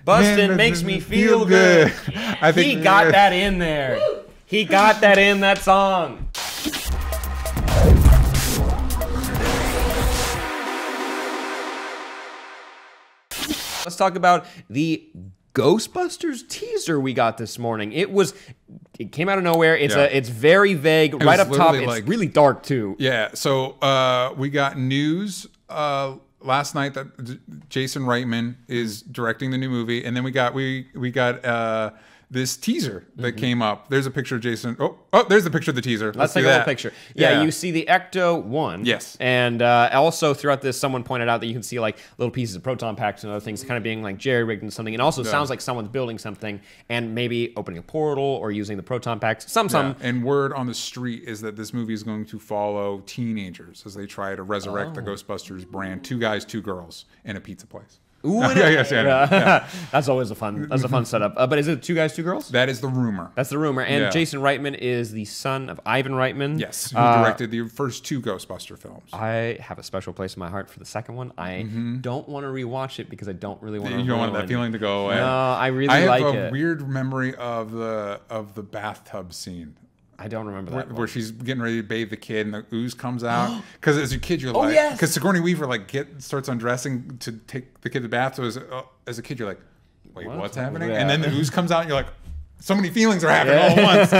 Bustin' makes me feel good. I think he got that in there. He got that in that song. Let's talk about the Ghostbusters teaser we got this morning. It came out of nowhere. It's very vague. Right up top, it's really dark too. Yeah. So we got news last night that Jason Reitman is directing the new movie, and then we got this teaser that came up. There's a picture of Jason. Oh, there's the picture of the teaser. Let's take a little picture. Yeah, you see the Ecto-1. Yes. And also throughout this, someone pointed out that you can see like little pieces of proton packs and other things kind of being like jerry-rigged and something. It also sounds like someone's building something and maybe opening a portal or using the proton packs. Some. And word on the street is that this movie is going to follow teenagers as they try to resurrect the Ghostbusters brand. 2 guys, 2 girls in a pizza place. Ooh, yeah. That's always a fun setup. But is it 2 guys, 2 girls? That is the rumor. That's the rumor. And Jason Reitman is the son of Ivan Reitman. Yes, who directed the first 2 Ghostbuster films. I have a special place in my heart for the second one. I don't want to rewatch it because I don't really want to. You don't want that feeling to go away. No, I really like it. I have a weird memory of the bathtub scene. I don't remember that where she's getting ready to bathe the kid and the ooze comes out. Because as a kid, you're like, because Sigourney Weaver starts undressing to take the kid to the bath. So as a kid, you're like, wait, what's happening? And then the ooze comes out, and you're like, so many feelings are happening all at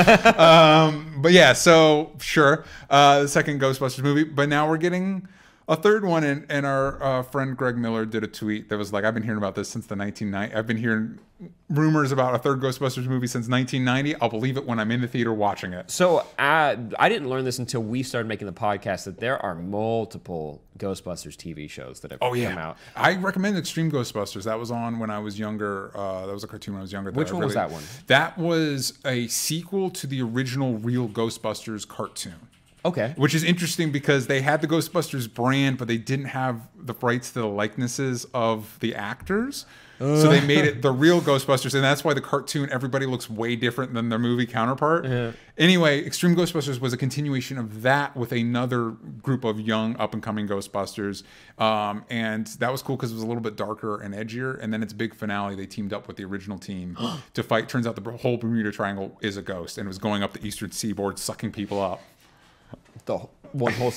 once. But yeah, so sure, the second Ghostbusters movie. But now we're getting a third one, and our friend Greg Miller did a tweet that was like, I've been hearing about this since the 1990s. I've been hearing rumors about a third Ghostbusters movie since 1990. I'll believe it when I'm in the theater watching it. So I didn't learn this until we started making the podcast, that there are multiple Ghostbusters TV shows that have come out. I recommend Extreme Ghostbusters. That was on when I was younger. That was a cartoon when I was younger. Which one was that one? That was a sequel to the original Real Ghostbusters cartoon. Okay. Which is interesting because they had the Ghostbusters brand, but they didn't have the rights to the likenesses of the actors. So they made it the Real Ghostbusters, and that's why the cartoon, everybody looks way different than their movie counterpart. Anyway, Extreme Ghostbusters was a continuation of that with another group of young, up-and-coming Ghostbusters. And that was cool because it was a little bit darker and edgier. And then its big finale, they teamed up with the original team to fight. Turns out the whole Bermuda Triangle is a ghost, and it was going up the eastern seaboard, sucking people up. The one whole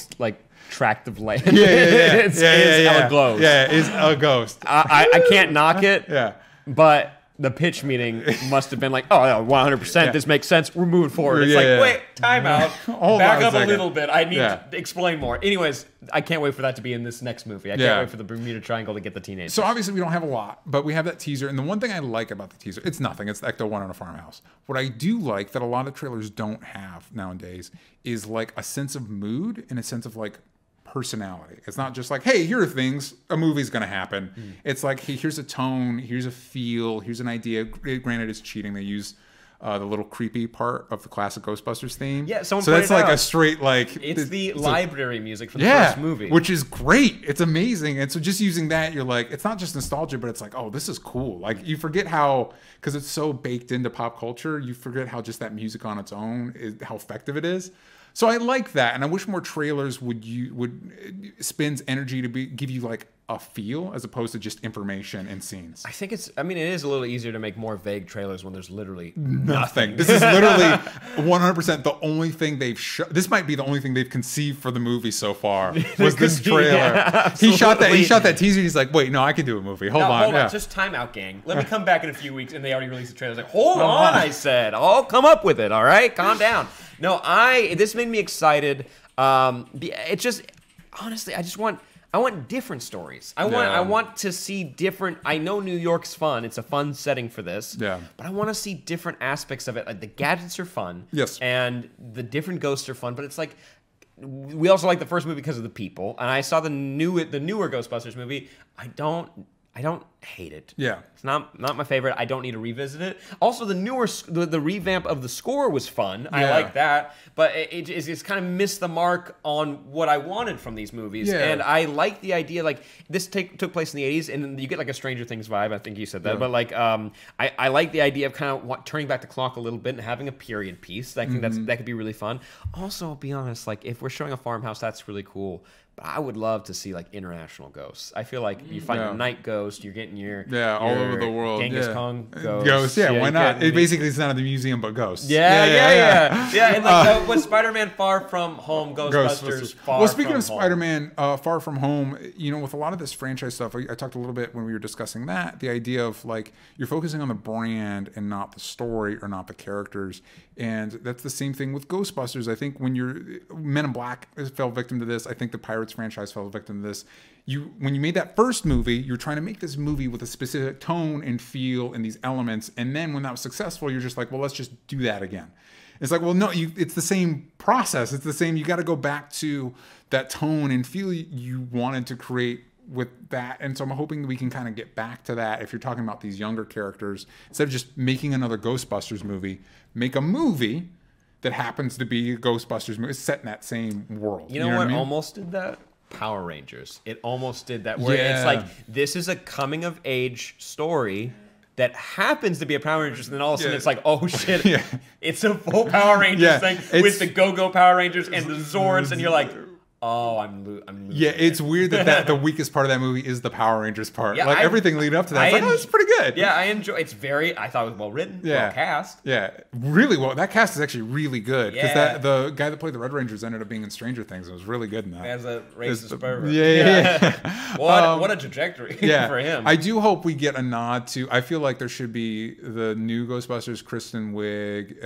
tract of land. It's a ghost. Yeah, it's a ghost. I can't knock it. Yeah. But the pitch meeting must have been like, oh, 100%, this makes sense. We're moving forward. It's like, wait, time out. Back up a little bit. I need to explain more. Anyways, I can't wait for that to be in this next movie. I can't wait for the Bermuda Triangle to get the teenagers. So obviously we don't have a lot, but we have that teaser. And the one thing I like about the teaser, it's nothing. It's the Ecto-1 on a farmhouse. What I do like that a lot of trailers don't have nowadays is like a sense of mood and a sense of like personality. It's not just like, hey, here are things, a movie's gonna happen. It's like, hey, here's a tone, here's a feel, here's an idea. Granted, it's cheating. They use the little creepy part of the classic Ghostbusters theme. Yeah, so that's like a straight like it's the library music for the first movie, which is great. It's amazing. And so just using that, you're like, it's not just nostalgia, but it's like, oh, this is cool. Like you forget how, because it's so baked into pop culture, you forget how just that music on its own is how effective it is. So I like that, and I wish more trailers would spends energy to give you like a feel as opposed to just information and scenes. I think it is a little easier to make more vague trailers when there's literally nothing. This is literally 100% the only thing they've this might be the only thing they've conceived for the movie so far was this trailer. Yeah, he shot that teaser. He's like, wait, no, I can do a movie. Hold on. Just time out, gang. Let me come back in a few weeks, and they already released the trailer. Like, hold on, I said, I'll come up with it. All right, calm down. No, this made me excited. It's just honestly, I want different stories. I want to see different. I know New York's fun. It's a fun setting for this. Yeah. But I want to see different aspects of it. Like the gadgets are fun. Yes. And the different ghosts are fun. But it's like we also like the first movie because of the people. And I saw the newer Ghostbusters movie. I don't hate it. Yeah. It's not my favorite. I don't need to revisit it. Also, the revamp of the score was fun. I like that. But it's kind of missed the mark on what I wanted from these movies. Yeah. And I like the idea, like, this took place in the 80s, and you get, like, a Stranger Things vibe. I think you said that. Yeah. But, like, I like the idea of kind of turning back the clock a little bit and having a period piece. I think that could be really fun. Also, I'll be honest, like, if we're showing a farmhouse, that's really cool. But I would love to see, like, international ghosts. I feel like you find a night ghost, you're getting your all over the world. Genghis Khan ghost. Ghosts, why not? It basically is not at the museum, but ghosts. Yeah. And like with Spider-Man Far From Home, Ghostbusters Far Well, speaking From of Spider-Man Far From Home, you know, with a lot of this franchise stuff, I talked a little bit when we were discussing that, the idea of like you're focusing on the brand and not the story or not the characters. And that's the same thing with Ghostbusters. I think when Men in Black fell victim to this. I think the Pirates franchise fell victim to this. When you made that first movie, you're trying to make this movie with a specific tone and feel and these elements. And then when that was successful, you're just like, well, let's just do that again. It's like, well, no, it's the same process. It's the same. You got to go back to that tone and feel you wanted to create with that. And so I'm hoping that we can kind of get back to that. If you're talking about these younger characters, instead of just making another Ghostbusters movie, make a movie that happens to be a Ghostbusters movie set in that same world. You know what I mean? Almost did that? Power Rangers. It almost did that. Where it's like, this is a coming of age story that happens to be a Power Rangers, and then all of a sudden it's like, oh shit, it's a full Power Rangers thing with the Go-Go Power Rangers and the Zords, and you're like, oh, I'm losing. Yeah, it's weird that the weakest part of that movie is the Power Rangers part. Yeah, like everything leading up to that, it's pretty good. Yeah, I enjoy. It's I thought it was well written, well cast. Yeah, really well. That cast is actually really good because the guy that played the Red Rangers ended up being in Stranger Things. It was really good in that. As a racist pervert. Yeah. What a trajectory for him. I do hope we get a nod to. I feel like there should be the new Ghostbusters, Kristen Wiig,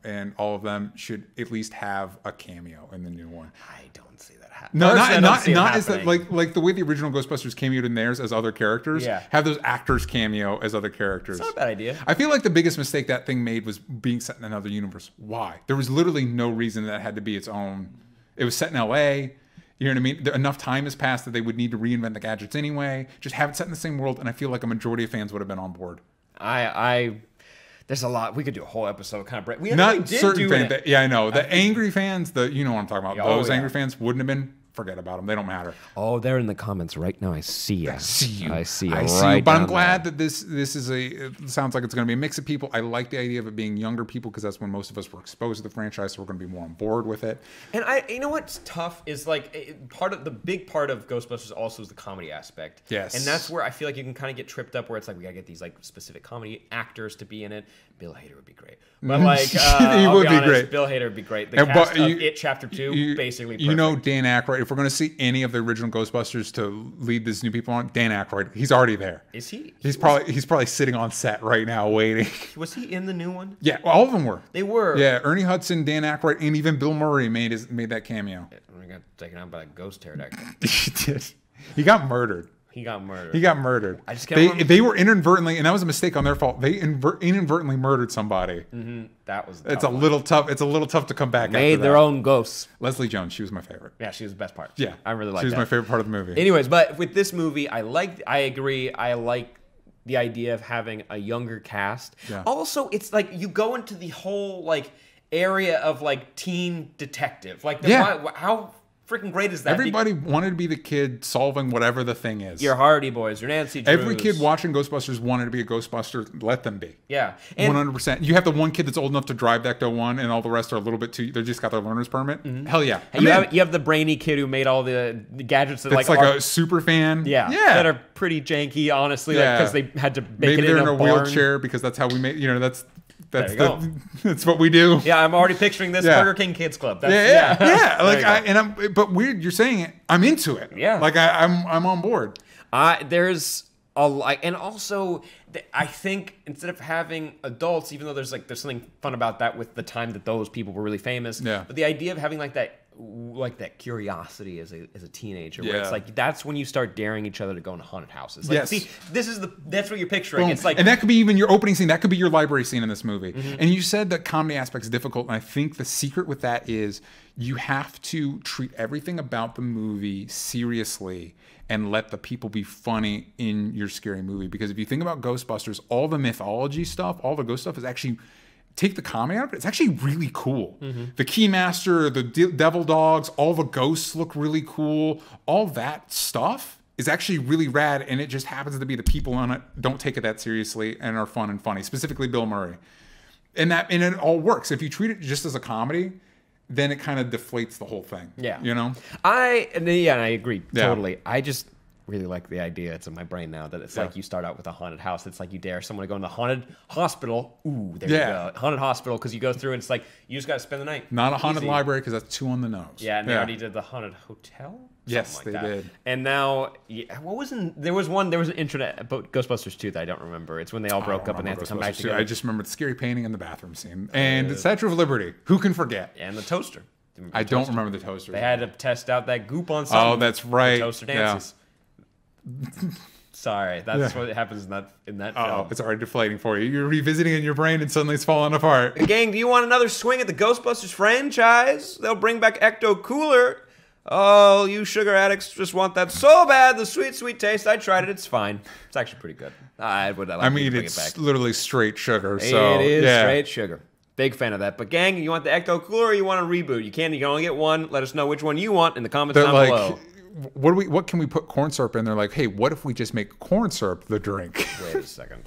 and all of them should at least have a cameo in the new one. I don't see that. No, not as that, like the way the original Ghostbusters cameoed in theirs as other characters. Yeah. Have those actors cameo as other characters. It's not a bad idea. I feel like the biggest mistake that thing made was being set in another universe. Why? There was literally no reason that had to be its own. It was set in L.A. You know what I mean? Enough time has passed that they would need to reinvent the gadgets anyway. Just have it set in the same world, and I feel like a majority of fans would have been on board. There's a lot. We could do a whole episode kind of break. We not certain fans. Yeah, I know. The angry fans, you know what I'm talking about. Those angry fans wouldn't have been. Forget about them. They don't matter. Oh, they're in the comments right now. I see you. I see you. I see you. But I'm glad that this is it sounds like it's going to be a mix of people. I like the idea of it being younger people because that's when most of us were exposed to the franchise, so we're going to be more on board with it. And you know what's tough is like the big part of Ghostbusters also is the comedy aspect. Yes. And that's where I feel like you can kind of get tripped up where it's like we got to get these like specific comedy actors to be in it. Bill Hader would be great. But like, he would be great. Bill Hader would be great. The cast of It Chapter 2, basically perfect. You know Dan Aykroyd, if we're going to see any of the original Ghostbusters to lead these new people on, Dan Aykroyd, he's already there. Is he? He's probably sitting on set right now waiting. Was he in the new one? Yeah, all of them were. They were. Yeah, Ernie Hudson, Dan Aykroyd, and even Bill Murray made that cameo. He got taken out by a ghost pterodactyl. He did. He got murdered. He got murdered. I just can't they were inadvertently, and that was a mistake on their fault. They inadvertently murdered somebody. Mm-hmm. That was. It's a little tough. It's a little tough to come back. Made their own ghosts. Leslie Jones, she was my favorite. Yeah, she was the best part. Yeah, I really liked. She was my favorite part of the movie. Anyways, but with this movie, I agree. I like the idea of having a younger cast. Yeah. Also, it's like you go into the whole like area of like teen detective. Like how freaking great is that? Everybody wanted to be the kid solving whatever the thing is. Your Hardy Boys, your Nancy Drews. Every kid watching Ghostbusters wanted to be a Ghostbuster. Let them be. Yeah. 100%. You have the one kid that's old enough to drive the Ecto-1 and all the rest are a little bit too... They just got their learner's permit. Mm-hmm. Hell yeah. You have the brainy kid who made all the gadgets that like a super fan. Yeah. That are pretty janky, honestly, because they had to make it in a wheelchair because that's how we made... You know, that's what we do. Yeah, I'm already picturing this Burger King Kids Club. Like but weird. You're saying it. I'm into it. Yeah, like I'm on board. There's and also I think instead of having adults, even though there's something fun about that with the time that those people were really famous. Yeah. But the idea of having like that like that curiosity as a teenager, where it's like that's when you start daring each other to go into haunted houses. Like, see, that's what you're picturing. Boom. It's like, and that could be even your opening scene. That could be your library scene in this movie. And you said that comedy aspect's difficult, and I think the secret with that is you have to treat everything about the movie seriously and let the people be funny in your scary movie. Because if you think about Ghostbusters, all the mythology stuff, all the ghost stuff is actually, take the comedy out of it, it's actually really cool. The Keymaster, the devil dogs, all the ghosts look really cool. All that stuff is actually really rad, and it just happens to be the people on it don't take it that seriously and are fun and funny, specifically Bill Murray. And it all works. If you treat it just as a comedy, then it kind of deflates the whole thing. Yeah. You know? I agree totally. I just really like the idea. It's in my brain now that it's like you start out with a haunted house. It's like you dare someone to go in the haunted hospital. Ooh, there you go. Haunted hospital, because you go through and it's like, you just got to spend the night. Not a haunted library, because that's too on the nose. Yeah, and they already did the haunted hotel? Yes, they did. And now, there was an internet about Ghostbusters 2 that I don't remember. It's when they all broke up and they have to come back together. I just remember the scary painting in the bathroom scene. And the Statue of Liberty. Who can forget? And the toaster. I don't remember the toaster. They had to test out that goop on something. Oh, that's right. The toaster dances. Sorry, that's what happens in that film. It's already deflating for you. You're revisiting in your brain and suddenly it's falling apart. Gang, do you want another swing at the Ghostbusters franchise? They'll bring back Ecto Cooler. Oh, you sugar addicts just want that so bad. The sweet, sweet taste. I tried it. It's fine. It's actually pretty good. I mean, it's literally straight sugar. So it is straight sugar. Big fan of that. But gang, you want the Ecto Cooler or you want a reboot? You can only get one. Let us know which one you want in the comments down below. What can we put corn syrup in? They're like, hey, what if we just make corn syrup the drink? Wait a second.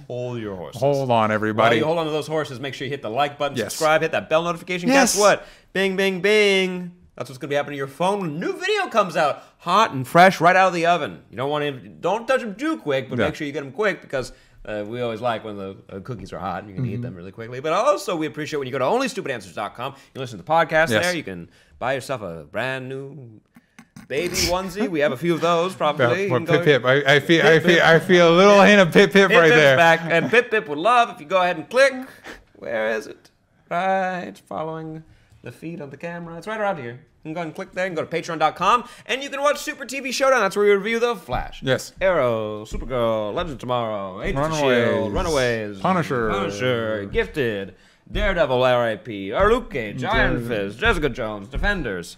Hold your horses. Hold on, everybody. While you hold on to those horses, make sure you hit the like button, subscribe, hit that bell notification. Guess what? Bing, bing, bing. That's what's going to be happening to your phone when a new video comes out, hot and fresh, right out of the oven. You don't touch them too quick, but make sure you get them quick, because we always like when the cookies are hot and you can eat them really quickly. But also, we appreciate when you go to onlystupidanswers.com. You listen to the podcast there. You can buy yourself a brand new baby onesie. We have a few of those, probably. Pip. I feel a little hint of Pip right there. Back. And Pip would love if you go ahead and click. Where is it? Right, following the feed of the camera. It's right around here. You can go ahead and click there. You can go to patreon.com, and you can watch Super TV Showdown. That's where we review The Flash. Yes. Arrow, Supergirl, Legends of Tomorrow, Agents of S.H.I.E.L.D., Runaways, Punisher, Gifted, Daredevil, R.I.P., Luke Cage, Iron Fist, Jessica Jones, Defenders.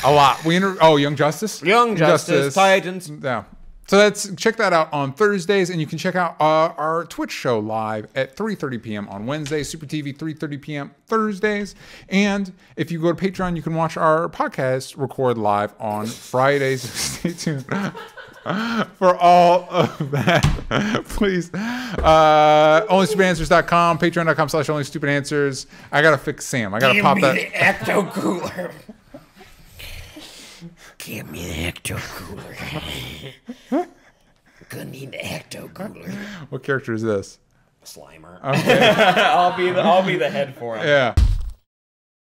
A lot. Young Justice? Young Justice, Titans. Yeah. So check that out on Thursdays, and you can check out our Twitch show live at 3:30 p.m. on Wednesdays, Super TV 3:30 p.m. Thursdays. And if you go to Patreon, you can watch our podcast record live on Fridays. Stay tuned for all of that. Please. OnlyStupidAnswers.com, Patreon.com/OnlyStupidAnswers. I got to fix Sam. I got to pop that. Give me the Ecto Cooler. Give me the Ecto Cooler. Gonna need the Ecto Cooler. What character is this? Slimer. Okay. I'll be the head for him. Yeah.